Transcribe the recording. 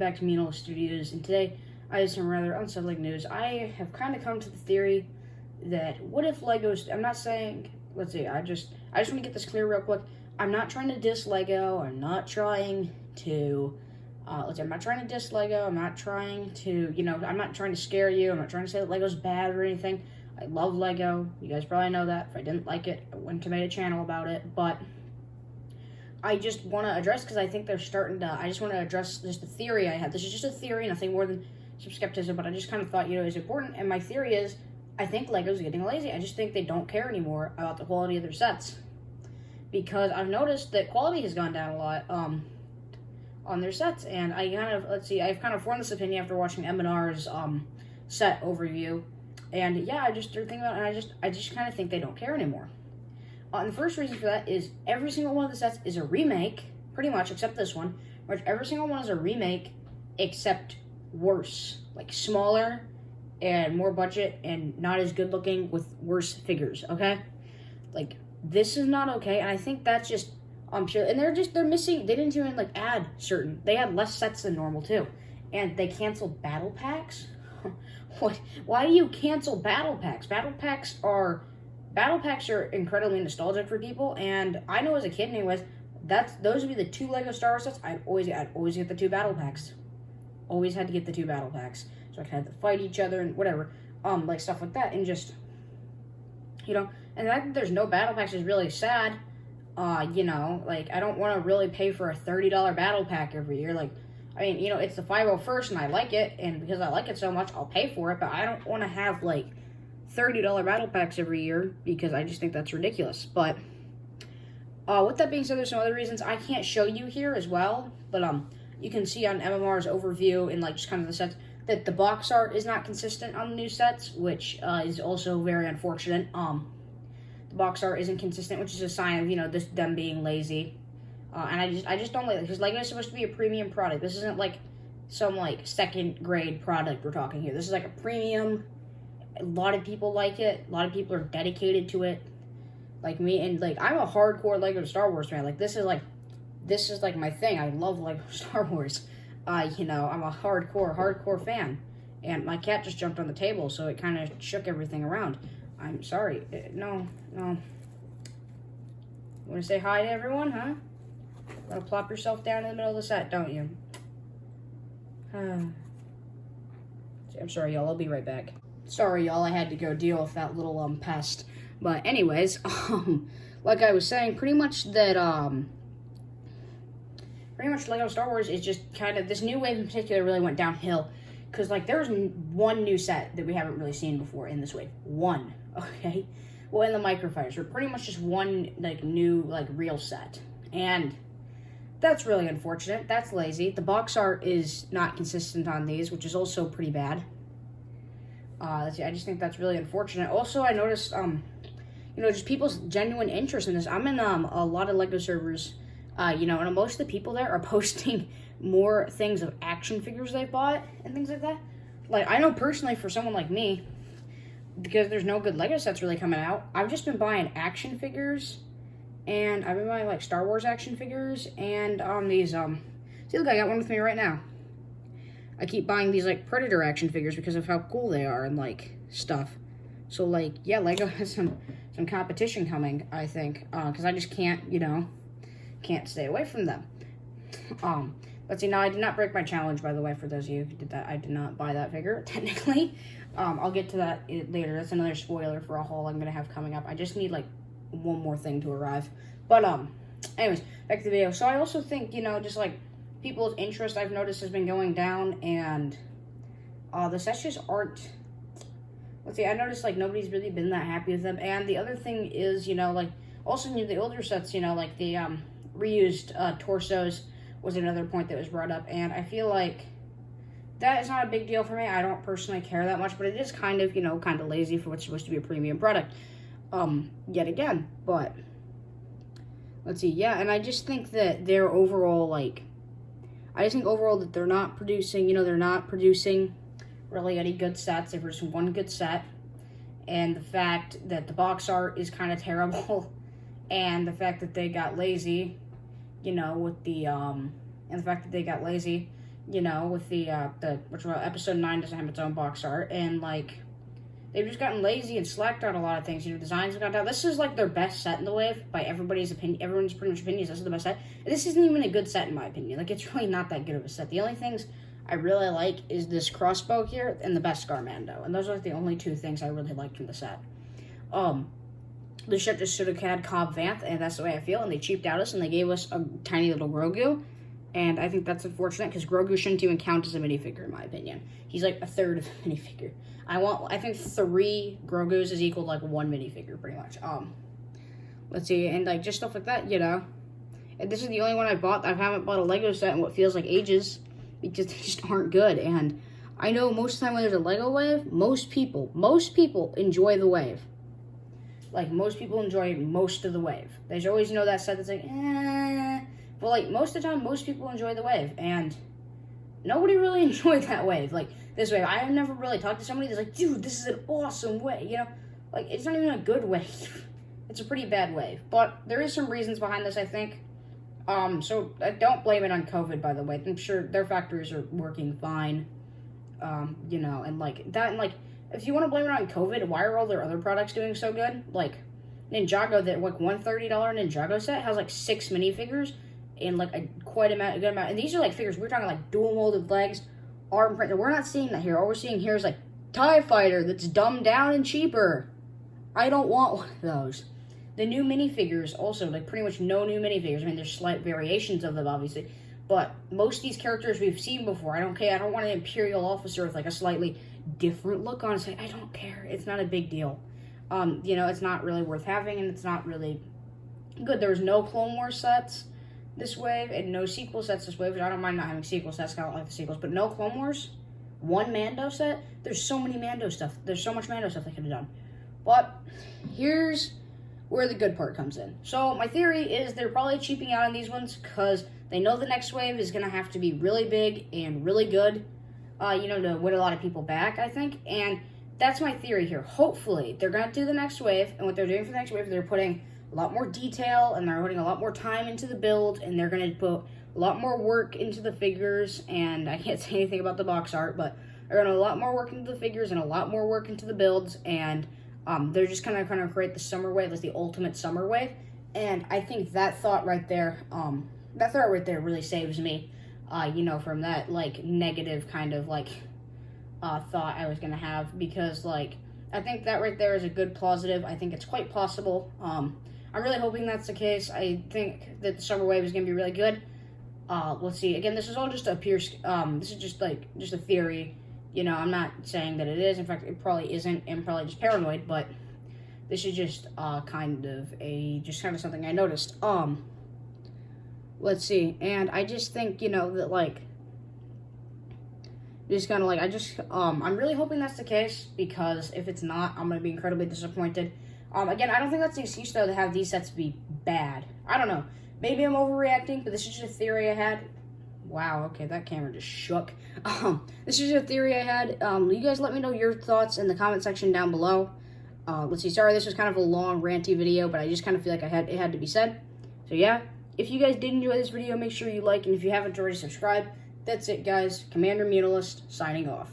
back to Mino Studios, and today I have some rather unsettling news. I have kind of come to the theory that what if Legos, I'm not saying, I just want to get this clear real quick. I'm not trying to diss Lego, I'm not trying to, I'm not trying to diss Lego, I'm not trying to, I'm not trying to scare you, I'm not trying to say that Lego's bad or anything. I love Lego, you guys probably know that. If I didn't like it, I wouldn't have made a channel about it, but I just want to address, because I think they're starting to, I just want to address just the theory I had. This is just a theory, nothing more than some skepticism, but I just kind of thought, it was important, and my theory is, I think Lego's getting lazy. I just think they don't care anymore about the quality of their sets. Because I've noticed that quality has gone down a lot, on their sets, and I kind of, I've kind of formed this opinion after watching M&R's, set overview, and yeah, I just started thinking about it, and I just kind of think they don't care anymore. And the first reason for that is every single one of the sets is a remake, pretty much, except this one, which every single one is a remake, except worse. Like, smaller, and more budget, and not as good looking, with worse figures, okay? Like, this is not okay, and I think that's just, I'm sure, and they're missing, they didn't even, add certain, they had less sets than normal, too. And they canceled battle packs? What? Why do you cancel battle packs? Battle packs are incredibly nostalgic for people, and I know as a kid anyways, those would be the two Lego Star Wars sets. I'd always get the two battle packs. Always had to get the two battle packs. So I could have to fight each other and whatever. Stuff like that, and just, and the fact that there's no battle packs is really sad. I don't want to really pay for a $30 battle pack every year. It's the 501st and I like it, and because I like it so much, I'll pay for it, but I don't want to have, $30 battle packs every year, because I just think that's ridiculous. But with that being said, there's some other reasons I can't show you here as well, but you can see on MMR's overview and just kind of the sets that the box art is not consistent on the new sets, which is also very unfortunate. The box art isn't consistent, which is a sign of them being lazy, and I just don't like it, because Lego is supposed to be a premium product. This isn't some second grade product we're talking here. This is a premium. A lot of people like it. A lot of people are dedicated to it. Like me, and I'm a hardcore Lego Star Wars fan. This is my thing. I love Lego Star Wars. I'm a hardcore fan. And my cat just jumped on the table, so it kind of shook everything around. I'm sorry. No. Want to say hi to everyone, huh? Want to plop yourself down in the middle of the set, don't you? I'm sorry, y'all. I'll be right back. Sorry, y'all, I had to go deal with that little, pest. But anyways, like I was saying, pretty much Lego Star Wars is just kind of, this new wave in particular really went downhill. Because, there was one new set that we haven't really seen before in this wave. One, okay? Well, in the Microfighters, we're pretty much just one, new, real set. And that's really unfortunate. That's lazy. The box art is not consistent on these, which is also pretty bad. I just think that's really unfortunate. Also, I noticed, just people's genuine interest in this. I'm in a lot of Lego servers, and most of the people there are posting more things of action figures they've bought and things like that. I know personally for someone like me, because there's no good Lego sets really coming out, I've just been buying action figures, and I've been buying, Star Wars action figures, and these, see, look, I got one with me right now. I keep buying these, Predator action figures because of how cool they are and, stuff. So, yeah, Lego has some competition coming, I think, because I just can't stay away from them. Let's see, now, I did not break my challenge, by the way, for those of you who did that. I did not buy that figure, technically. I'll get to that later. That's another spoiler for a haul I'm going to have coming up. I just need, one more thing to arrive. But, anyways, back to the video. So, I also think, just, people's interest, I've noticed, has been going down, and the sets just aren't, I noticed, nobody's really been that happy with them, and the other thing is, also the older sets, the reused torsos was another point that was brought up, and I feel that is not a big deal for me. I don't personally care that much, but it is kind of lazy for what's supposed to be a premium product, yet again, but, yeah, and I just think that they're overall, that they're not producing, really any good sets. They've produced one good set, and the fact that the box art is kind of terrible, and the fact that they got lazy, with the, and the fact that they got lazy, you know, with the which episode 9 doesn't have its own box art, and like they've just gotten lazy and slacked on a lot of things. You know, designs have gone down. This is like their best set in the wave by everybody's opinion. Everyone's pretty much opinions. This is the best set. And this isn't even a good set in my opinion. Like, it's really not that good of a set. The only things I really like is this crossbow here and the Beskar Mando, and those are the only two things I really liked from the set. The ship just should have had Cobb Vanth, and that's the way I feel. And they cheaped out us, and they gave us a tiny little Grogu. And I think that's unfortunate, because Grogu shouldn't even count as a minifigure, in my opinion. He's like a third of a minifigure. I think 3 Grogus is equal to like 1 minifigure, pretty much. Let's see, and like just stuff like that, you know. And this is the only one I bought. I haven't bought a Lego set in what feels like ages, because they just aren't good. And I know most of the time when there's a Lego wave, most people enjoy the wave. Like, most people enjoy most of the wave. There's always, you know, that set that's like, But, like, most of the time, most people enjoy the wave. And nobody really enjoyed that wave. Like, this wave. I have never really talked to somebody that's like, dude, this is an awesome wave. You know? Like, it's not even a good wave. It's a pretty bad wave. But there is some reasons behind this, I think. So don't blame it on COVID, by the way. I'm sure their factories are working fine. You know, and, like, that, and, like, if you want to blame it on COVID, why are all their other products doing so good? Like, Ninjago, that like $130 Ninjago set has like 6 minifigures and like a good amount. And these are like figures. We're talking like dual molded legs, arm printed. We're not seeing that here. All we're seeing here is like TIE Fighter that's dumbed down and cheaper. I don't want one of those. The new minifigures also, like pretty much no new minifigures. I mean, there's slight variations of them, obviously. But most of these characters we've seen before. I don't care. I don't want an Imperial officer with like a slightly different look on it. I don't care. It's not a big deal. You know, it's not really worth having, and it's not really good. There's no Clone Wars sets this wave, and no sequel sets this wave, which I don't mind not having sequel sets, I don't like the sequels, but no Clone Wars. 1 Mando set. There's so many Mando stuff. There's so much Mando stuff they could have done. But here's where the good part comes in. So my theory is they're probably cheaping out on these ones because they know the next wave is going to have to be really big and really good, you know, to win a lot of people back, I think. And that's my theory here. Hopefully, they're going to do the next wave, and what they're doing for the next wave, they're putting a lot more detail, and they're putting a lot more time into the build, and they're going to put a lot more work into the figures, and I can't say anything about the box art, but they're going to a lot more work into the figures and a lot more work into the builds, and they're just kind of create the summer wave as the ultimate summer wave, and I think that thought right there, really saves me, you know, from that, like, negative kind of, like, thought I was going to have, because, like, I think that right there is a good positive. I think it's quite possible. I'm really hoping that's the case. I think that the summer wave is going to be really good. Let's see. Again, this is all just this is just a theory. You know, I'm not saying that it is. In fact, it probably isn't. I'm probably just paranoid, but this is just kind of something I noticed. Let's see. And I just think, you know, that, like, just kind of like, I'm really hoping that's the case, because if it's not, I'm going to be incredibly disappointed. Again, I don't think that's an excuse, though, to have these sets be bad. I don't know. Maybe I'm overreacting, but this is just a theory I had. Wow, okay, that camera just shook. This is a theory I had. You guys let me know your thoughts in the comment section down below. Let's see, sorry, this was kind of a long, ranty video, but I just kind of feel like it had to be said. So, yeah, if you guys did enjoy this video, make sure you like, and if you haven't already, subscribe. That's it, guys. Commander Mutalist, signing off.